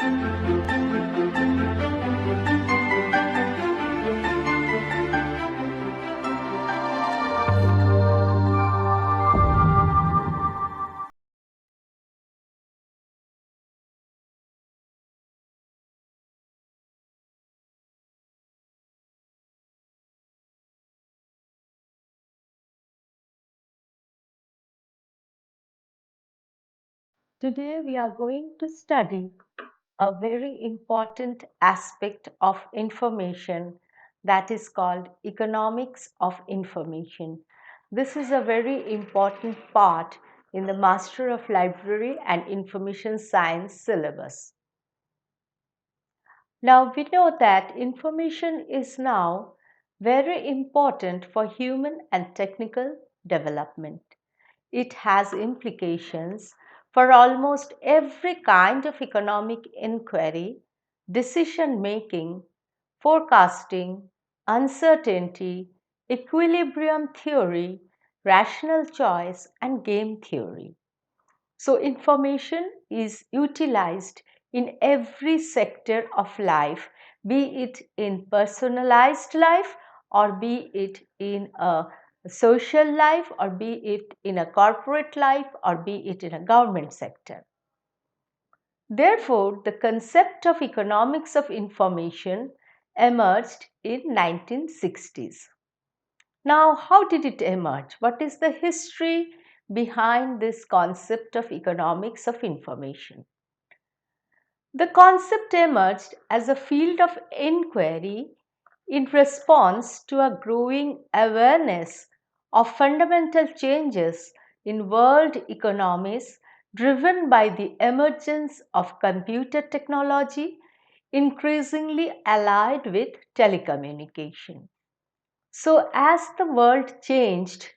Today we are going to study a very important aspect of information that is called economics of information. This is a very important part in the Master of Library and Information Science syllabus. Now we know that information is now very important for human and technical development. It has implications for almost every kind of economic inquiry, decision making, forecasting, uncertainty, equilibrium theory, rational choice, and game theory. So, information is utilized in every sector of life, be it in personalized life or be it in a social life or be it in a corporate life or be it in a government sector. Therefore, the concept of economics of information emerged in 1960s. Now, how did it emerge? What is the history behind this concept of economics of information? The concept emerged as a field of inquiry in response to a growing awareness of fundamental changes in world economies driven by the emergence of computer technology, increasingly allied with telecommunication. So, as the world changed,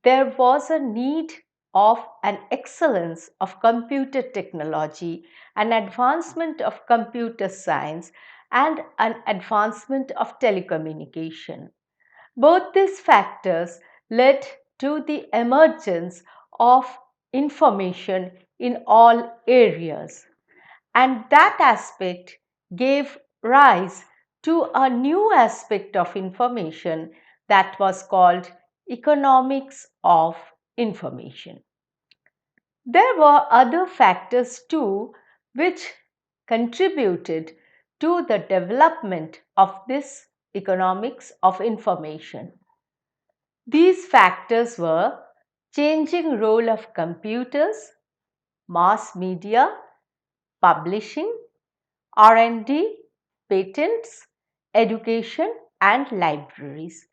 there was a need of an excellence of computer technology, an advancement of computer science, and an advancement of telecommunication. Both these factors led to the emergence of information in all areas. And that aspect gave rise to a new aspect of information that was called economics of information. There were other factors too which contributed to the development of this economics of information. These factors were changing role of computers, mass media, publishing, R&D, patents, education, and libraries.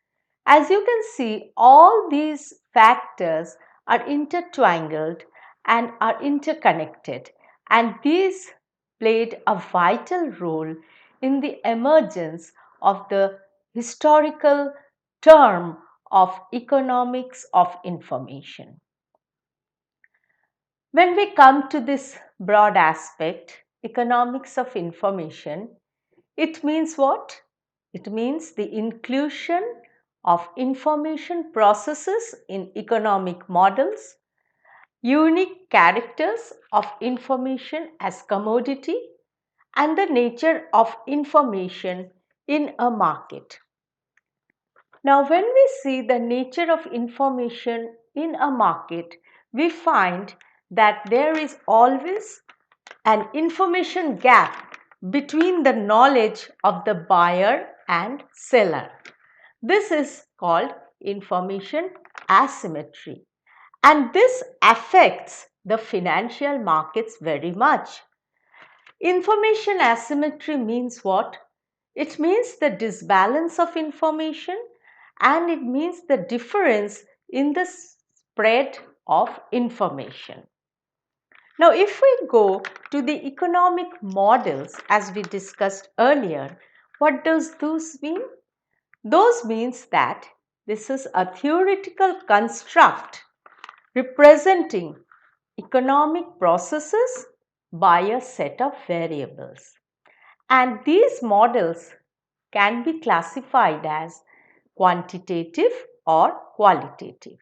As you can see, all these factors are intertwined and are interconnected, and these played a vital role in the emergence of the historical term of economics of information. When we come to this broad aspect, economics of information, it means what? It means the inclusion of information processes in economic models, unique characters of information as commodity, and the nature of information in a market. Now, when we see the nature of information in a market, we find that there is always an information gap between the knowledge of the buyer and seller. This is called information asymmetry, and this affects the financial markets very much. Information asymmetry means what? It means the disbalance of information and it means the difference in the spread of information. Now, if we go to the economic models as we discussed earlier, what does those mean? Those means that this is a theoretical construct representing economic processes by a set of variables. And these models can be classified as quantitative or qualitative.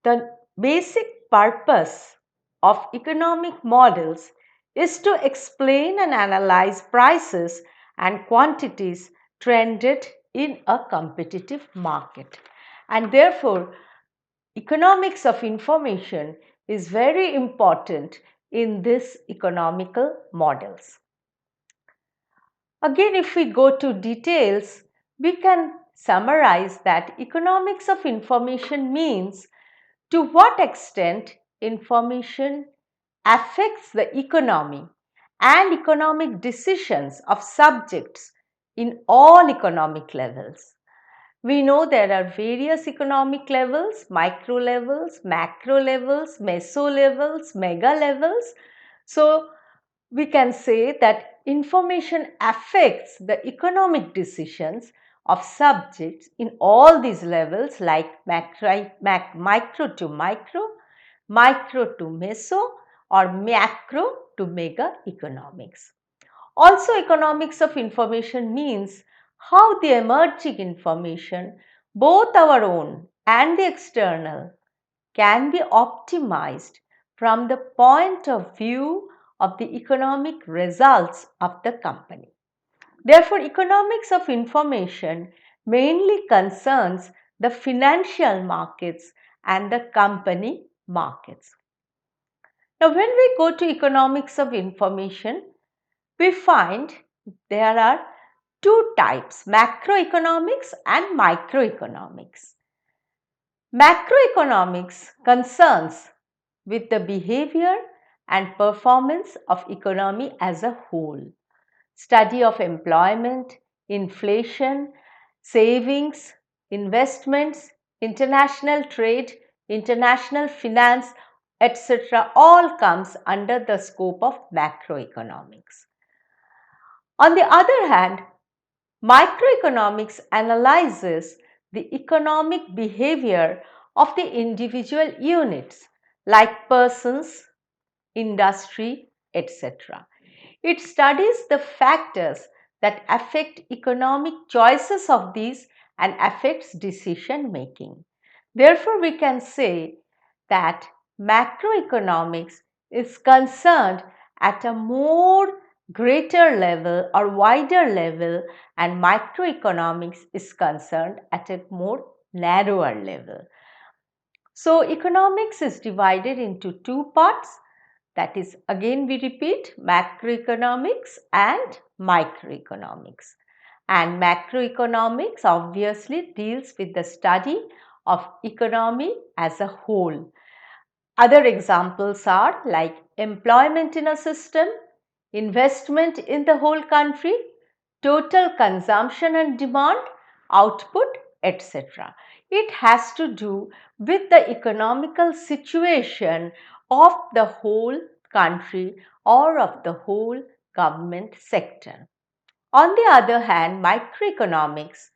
The basic purpose of economic models is to explain and analyze prices and quantities trended in a competitive market. And therefore, economics of information is very important in this economical models. Again, if we go to details, we can summarize that economics of information means to what extent information affects the economy and economic decisions of subjects in all economic levels. We know there are various economic levels, micro levels, macro levels, meso levels, mega levels. So, we can say that information affects the economic decisions of subjects in all these levels like micro to micro to meso, or macro to mega economics. Also, economics of information means how the emerging information, both our own and the external, can be optimized from the point of view of the economic results of the company. Therefore, economics of information mainly concerns the financial markets and the company markets. Now, when we go to economics of information, we find there are two types, macroeconomics and microeconomics. Macroeconomics concerns with the behavior and performance of economy as a whole. Study of employment, inflation, savings, investments, international trade, international finance, etc. all comes under the scope of macroeconomics. On the other hand, microeconomics analyzes the economic behavior of the individual units like persons, industry, etc. It studies the factors that affect economic choices of these and affects decision making. Therefore, we can say that macroeconomics is concerned at a more greater level or wider level, and microeconomics is concerned at a more narrower level. So, economics is divided into two parts, that is, again we repeat, macroeconomics and microeconomics. And macroeconomics obviously deals with the study of economy as a whole. Other examples are like employment in a system, investment in the whole country, total consumption and demand, output, etc. It has to do with the economical situation of the whole country or of the whole government sector. On the other hand, microeconomics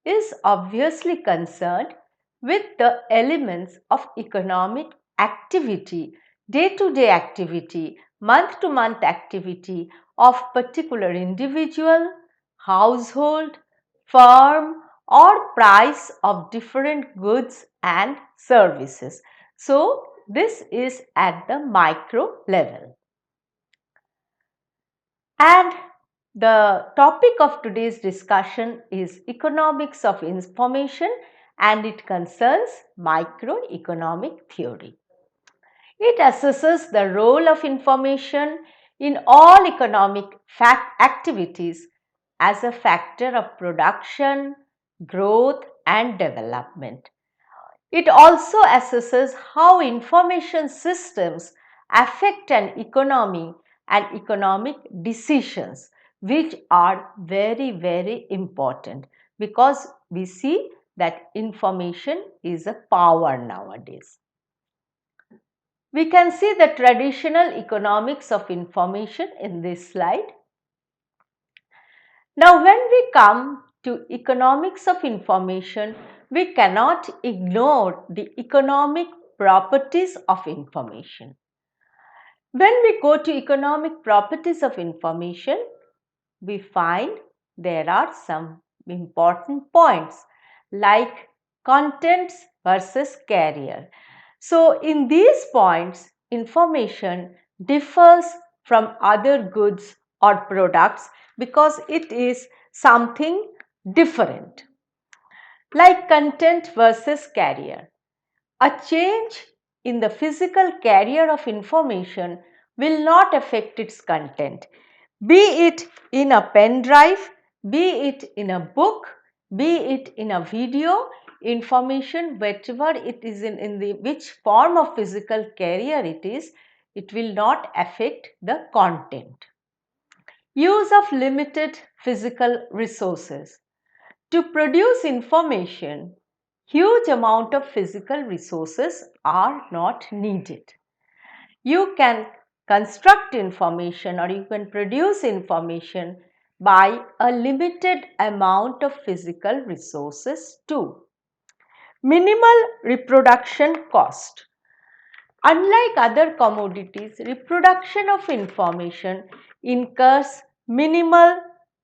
is obviously concerned with the elements of economic activity, day-to-day activity, month-to-month activity of particular individual, household, firm, or price of different goods and services. So, this is at the micro level. And the topic of today's discussion is economics of information, and it concerns microeconomic theory. It assesses the role of information in all economic activities as a factor of production, growth, and development. It also assesses how information systems affect an economy and economic decisions, which are very, very important because we see that information is a power nowadays. We can see the traditional economics of information in this slide. Now, when we come to economics of information, we cannot ignore the economic properties of information. When we go to economic properties of information, we find there are some important points like contents versus carrier. So, in these points, information differs from other goods or products because it is something different. Like content versus carrier. A change in the physical carrier of information will not affect its content, be it in a pen drive, be it in a book, be it in a video, information whatever it is in the which form of physical carrier it is, it will not affect the content. Use of limited physical resources. To produce information, huge amount of physical resources are not needed. You can construct information or you can produce information by a limited amount of physical resources too. Minimal reproduction cost. Unlike other commodities, reproduction of information incurs minimal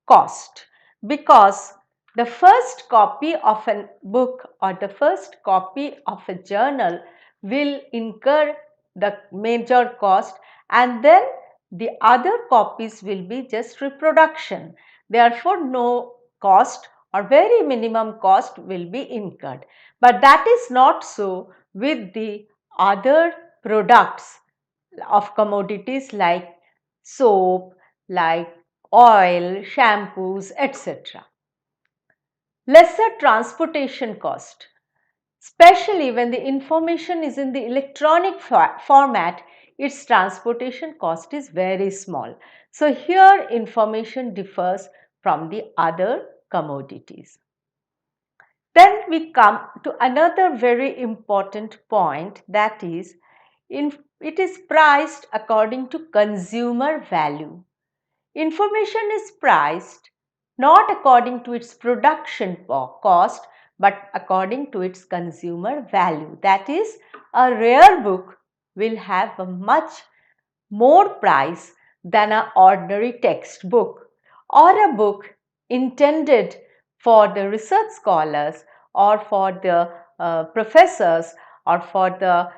cost because the first copy of a book or the first copy of a journal will incur the major cost, and then the other copies will be just reproduction. Therefore, no cost or very minimum cost will be incurred. But that is not so with the other products of commodities like soap, like oil, shampoos, etc. Lesser transportation cost, especially when the information is in the electronic format, its transportation cost is very small. So here information differs from the other commodities. Then we come to another very important point, that is, it is priced according to consumer value. Information is priced not according to its production cost but according to its consumer value. That is, a rare book will have a much more price than an ordinary textbook, or a book intended for the research scholars or for the professors or for the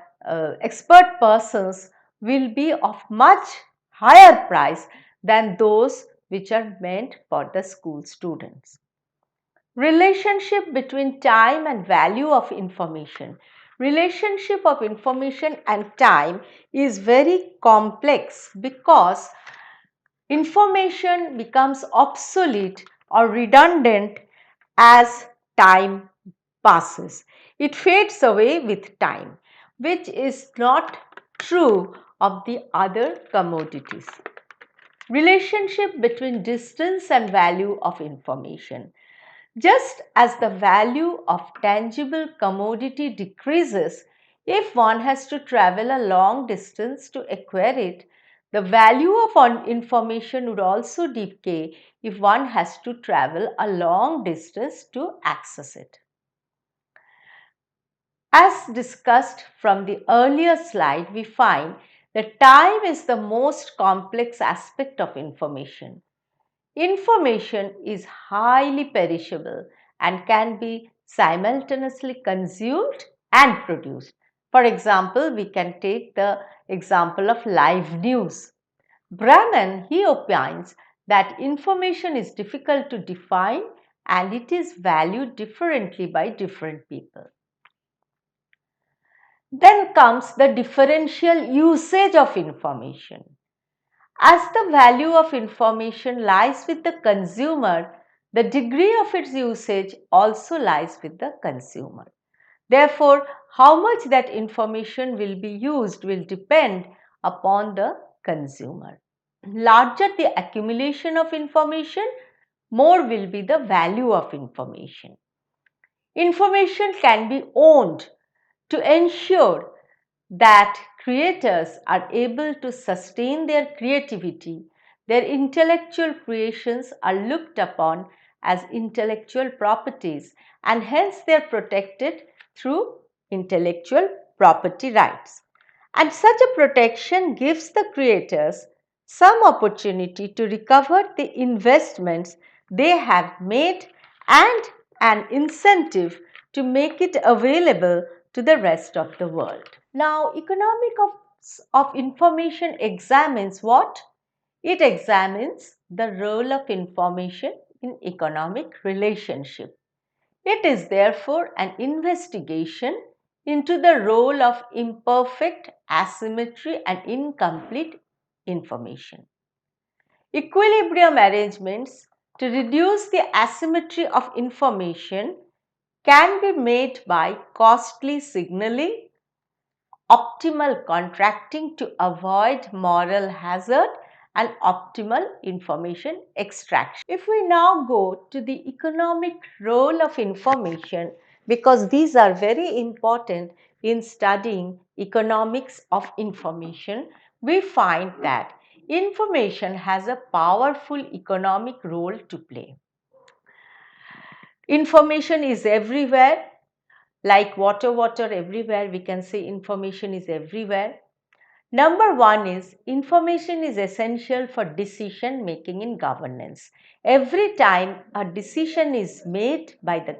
expert persons will be of much higher price than those which are meant for the school students. Relationship between time and value of information. Relationship of information and time is very complex because information becomes obsolete or redundant as time passes. It fades away with time, which is not true of the other commodities. Relationship between distance and value of information. Just as the value of tangible commodity decreases if one has to travel a long distance to acquire it, the value of information would also decay if one has to travel a long distance to access it. As discussed from the earlier slide, we find that time is the most complex aspect of information. Information is highly perishable and can be simultaneously consumed and produced. For example, we can take the example of live news. Brannan, he opines that information is difficult to define and it is valued differently by different people. Then comes the differential usage of information. As the value of information lies with the consumer, the degree of its usage also lies with the consumer. Therefore, how much that information will be used will depend upon the consumer. Larger the accumulation of information, more will be the value of information. Information can be owned to ensure that creators are able to sustain their creativity. Their intellectual creations are looked upon as intellectual properties and hence they are protected through intellectual property rights. And such a protection gives the creators some opportunity to recover the investments they have made and an incentive to make it available to the rest of the world. Now, economics of information examines what? It examines the role of information in economic relationship. It is therefore an investigation into the role of imperfect, asymmetry and incomplete information. Equilibrium arrangements to reduce the asymmetry of information can be made by costly signaling, optimal contracting to avoid moral hazard, and optimal information extraction. If we now go to the economic role of information, because these are very important in studying economics of information, we find that information has a powerful economic role to play. Information is everywhere, like water everywhere, we can say information is everywhere. Number one is information is essential for decision making in governance. Every time a decision is made by the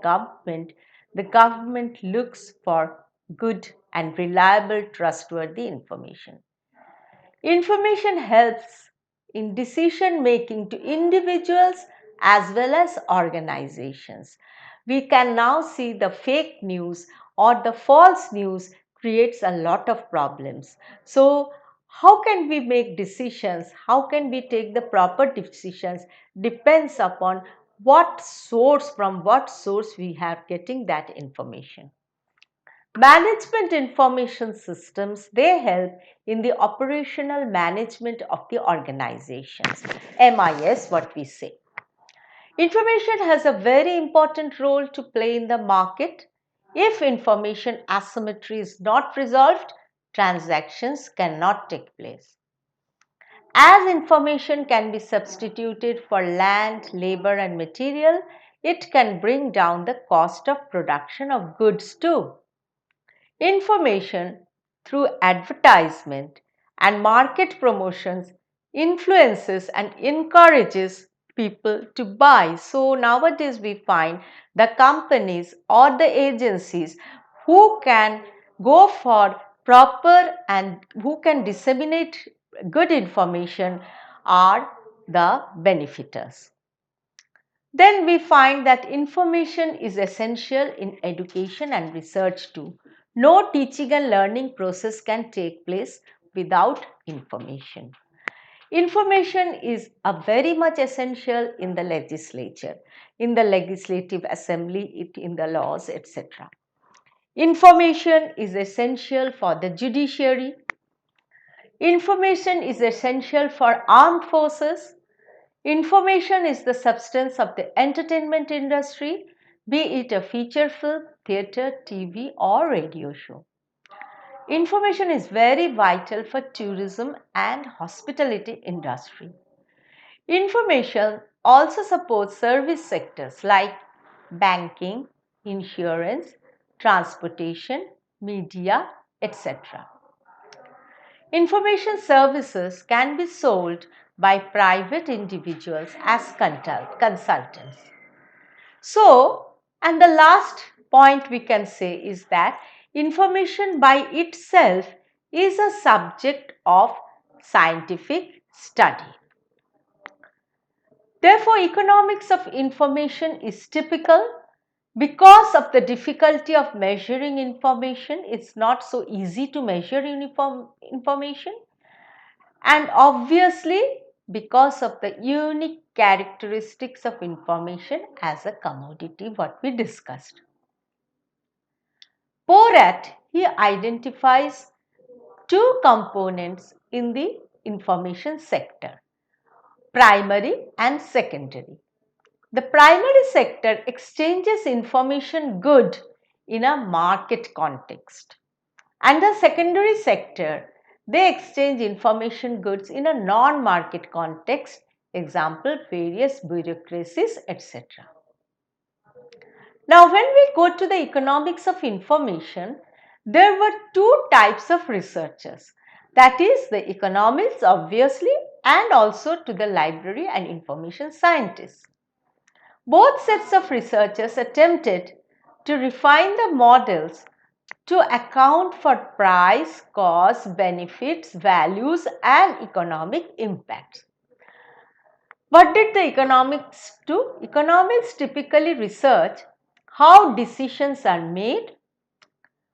government looks for good and reliable, trustworthy information. Information helps in decision making to individuals as well as organizations. We can now see the fake news or the false news creates a lot of problems. So, how can we make decisions? How can we take the proper decisions? Depends upon from what source we are getting that information. Management information systems, they help in the operational management of the organizations. MIS, what we say. Information has a very important role to play in the market. If information asymmetry is not resolved, transactions cannot take place. As information can be substituted for land, labor and material, it can bring down the cost of production of goods too. Information through advertisement and market promotions influences and encourages people to buy. So nowadays we find the companies or the agencies who can go for proper and who can disseminate good information are the benefiters. Then we find that information is essential in education and research too. No teaching and learning process can take place without information. Information is a very much essential in the legislature, in the legislative assembly, in the laws, etc. Information is essential for the judiciary. Information is essential for armed forces. Information is the substance of the entertainment industry, be it a feature film, theatre, TV or radio show. Information is very vital for tourism and hospitality industry. Information also supports service sectors like banking, insurance, transportation, media, etc. Information services can be sold by private individuals as consultants. So, and the last point we can say is that information by itself is a subject of scientific study. Therefore, economics of information is typical because of the difficulty of measuring information. It's not so easy to measure information, and obviously because of the unique characteristics of information as a commodity, what we discussed. Porat, he identifies two components in the information sector: primary and secondary. The primary sector exchanges information good in a market context, and the secondary sector, they exchange information goods in a non-market context, example various bureaucracies, etc. Now when we go to the economics of information, there were two types of researchers, that is the economists obviously and also to the library and information scientists. Both sets of researchers attempted to refine the models to account for price, cost, benefits, values and economic impacts. What did the economics do? Economics typically research how decisions are made,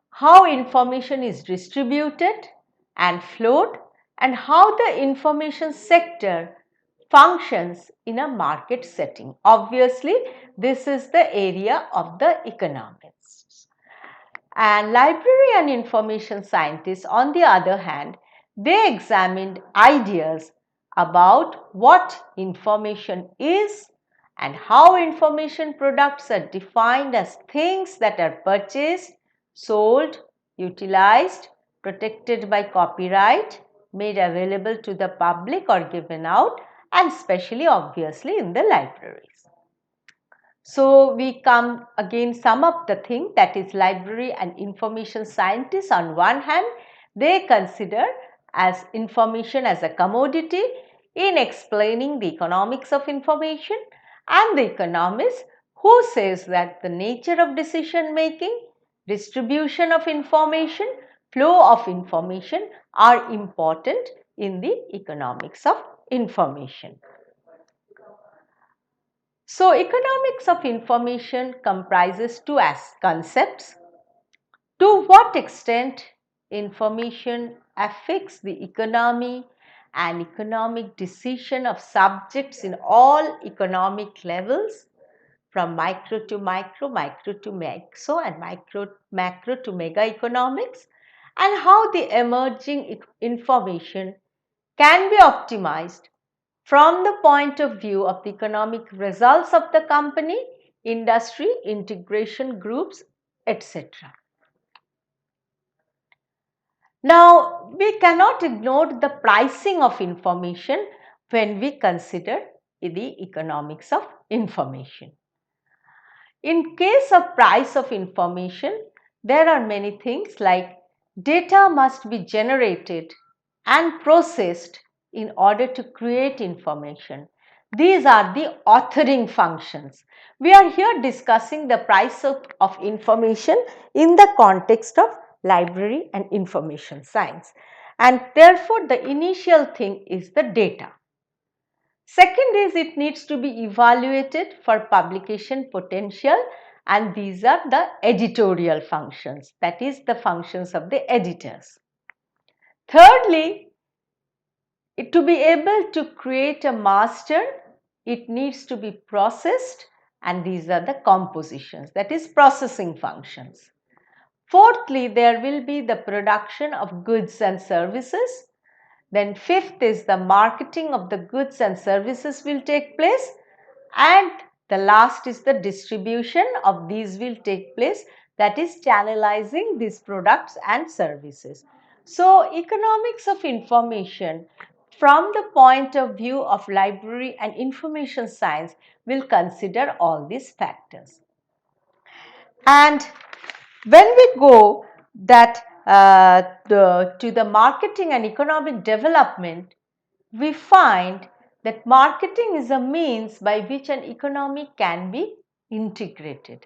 how information is distributed and flowed, and how the information sector functions in a market setting. Obviously, this is the area of the economists. And library and information scientists, on the other hand, they examined ideas about what information is and how information products are defined as things that are purchased, sold, utilized, protected by copyright, made available to the public or given out, and especially obviously in the libraries. So, we come again sum up the thing, that is library and information scientists on one hand, they consider as information as a commodity in explaining the economics of information, and the economists who says that the nature of decision making, distribution of information, flow of information are important in the economics of information. So, economics of information comprises two concepts. To what extent information affects the economy and economic decision of subjects in all economic levels, from micro to micro, micro to meso, and macro to mega economics, and how the emerging information can be optimized from the point of view of the economic results of the company, industry, integration groups, etc. Now, we cannot ignore the pricing of information when we consider the economics of information. In case of price of information, there are many things like data must be generated and processed in order to create information. These are the authoring functions. We are here discussing the price of information in the context of library and information science, and therefore the initial thing is the data. Second is it needs to be evaluated for publication potential, and these are the editorial functions, that is the functions of the editors. Thirdly, to be able to create a master, it needs to be processed, and these are the compositions, that is processing functions. Fourthly, there will be the production of goods and services. Then fifth is the marketing of the goods and services will take place, and the last is the distribution of these will take place, that is channelizing these products and services. So, economics of information from the point of view of library and information science will consider all these factors. And when we go that to the marketing and economic development, we find that marketing is a means by which an economy can be integrated.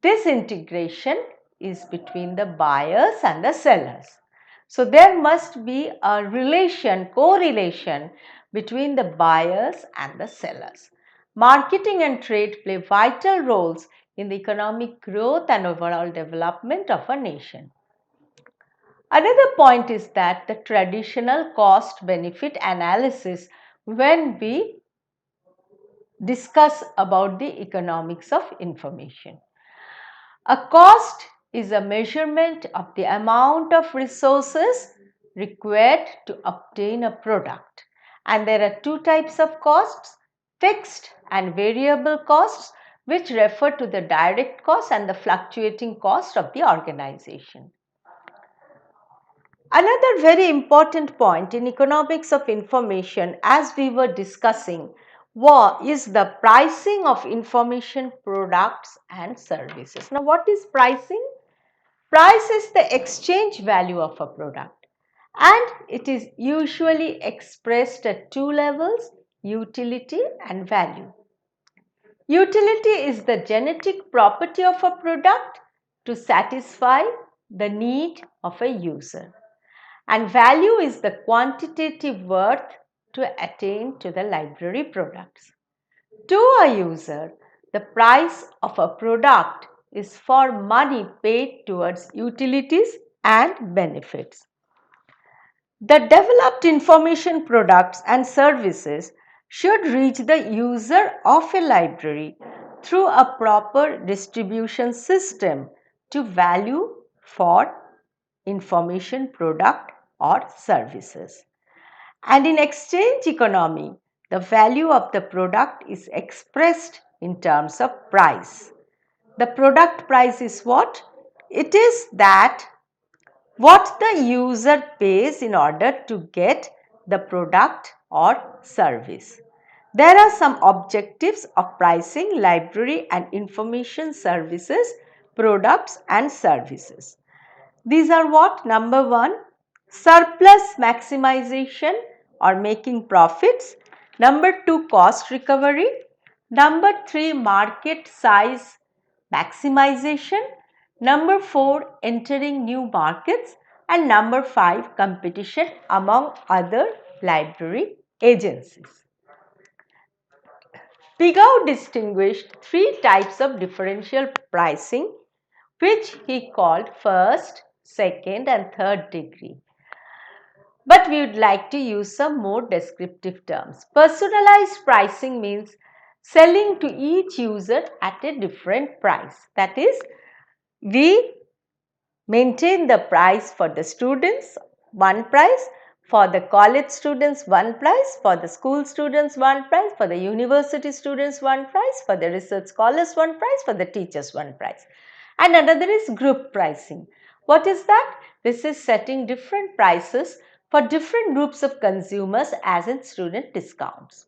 This integration is between the buyers and the sellers. So, there must be a correlation between the buyers and the sellers. Marketing and trade play vital roles in the economic growth and overall development of a nation. Another point is that the traditional cost benefit analysis, when we discuss about the economics of information. A cost is a measurement of the amount of resources required to obtain a product. And there are two types of costs, fixed and variable costs, which refer to the direct cost and the fluctuating cost of the organization. Another very important point in economics of information, as we were discussing, is the pricing of information products and services. Now, what is pricing? Price is the exchange value of a product, and it is usually expressed at two levels, utility and value. Utility is the genetic property of a product to satisfy the need of a user, and value is the quantitative worth to attain to the library products. To a user, the price of a product is for money paid towards utilities and benefits. The developed information products and services should reach the user of a library through a proper distribution system to value for information product or services. And in exchange economy, the value of the product is expressed in terms of price. The product price is what? It is that what the user pays in order to get the product or service. There are some objectives of pricing library and information services, products and services. These are what? Number one, surplus maximization or making profits. Number two, cost recovery. Number three, market size maximization. Number four, entering new markets. And number five, competition among other library agencies. Pigou distinguished three types of differential pricing, which he called first, second and third degree. But we would like to use some more descriptive terms. Personalized pricing means selling to each user at a different price. That is, we maintain the price for the students, one price, for the college students, one price, for the school students, one price, for the university students, one price, for the research scholars, one price, for the teachers, one price. And another is group pricing. What is that? This is setting different prices for different groups of consumers as in student discounts.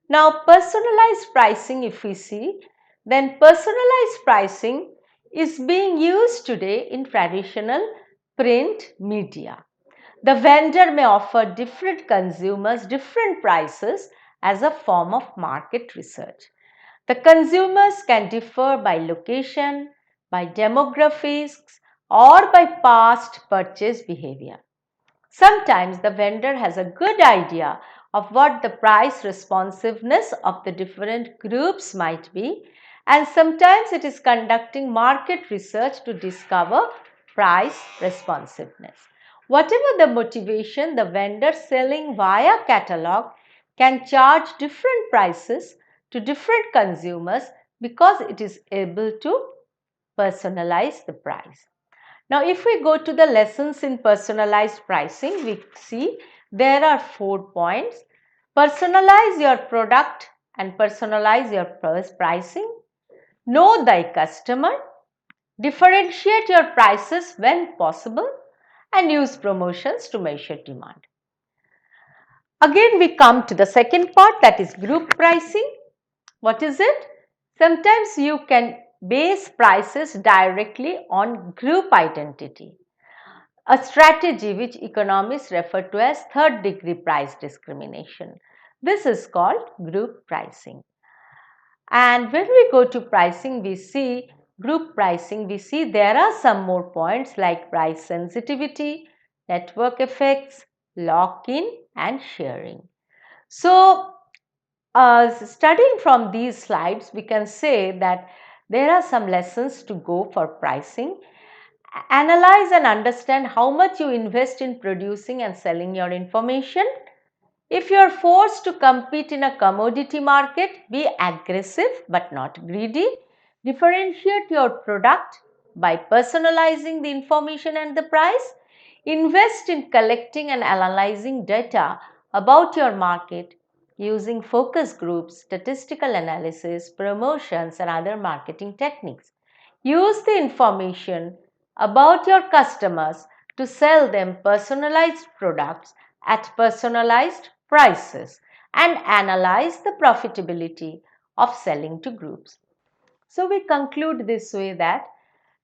Now, personalized pricing, if we see, then personalized pricing is being used today in traditional print media. The vendor may offer different consumers different prices as a form of market research. The consumers can differ by location, by demographics, or by past purchase behavior. Sometimes the vendor has a good idea of what the price responsiveness of the different groups might be, and sometimes it is conducting market research to discover price responsiveness. Whatever the motivation, the vendor selling via catalog can charge different prices to different consumers because it is able to personalize the price. Now, if we go to the lessons in personalized pricing, we see there are 4 points. Personalize your product and personalize your pricing. Know thy customer. Differentiate your prices when possible and use promotions to measure demand. Again, we come to the second part, that is group pricing. What is it? Sometimes you can base prices directly on group identity, a strategy which economists refer to as third degree price discrimination. This is called group pricing. And when we go to pricing, we see group pricing, we see there are some more points like price sensitivity, network effects, lock-in and sharing. So, studying from these slides, we can say that there are some lessons to go for pricing. Analyze and understand how much you invest in producing and selling your information. If you are forced to compete in a commodity market, be aggressive but not greedy. Differentiate your product by personalizing the information and the price. Invest in collecting and analyzing data about your market using focus groups, statistical analysis, promotions and other marketing techniques. Use the information about your customers to sell them personalized products at personalized prices and analyze the profitability of selling to groups. So we conclude this way that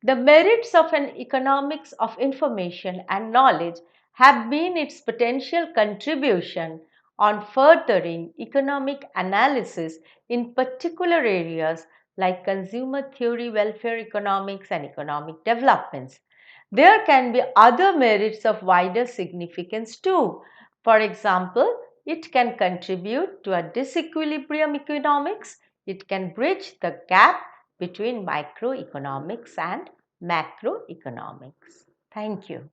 the merits of an economics of information and knowledge have been its potential contribution on furthering economic analysis in particular areas like consumer theory, welfare economics and economic developments. There can be other merits of wider significance too. For example, it can contribute to a disequilibrium economics. It can bridge the gap between microeconomics and macroeconomics. Thank you.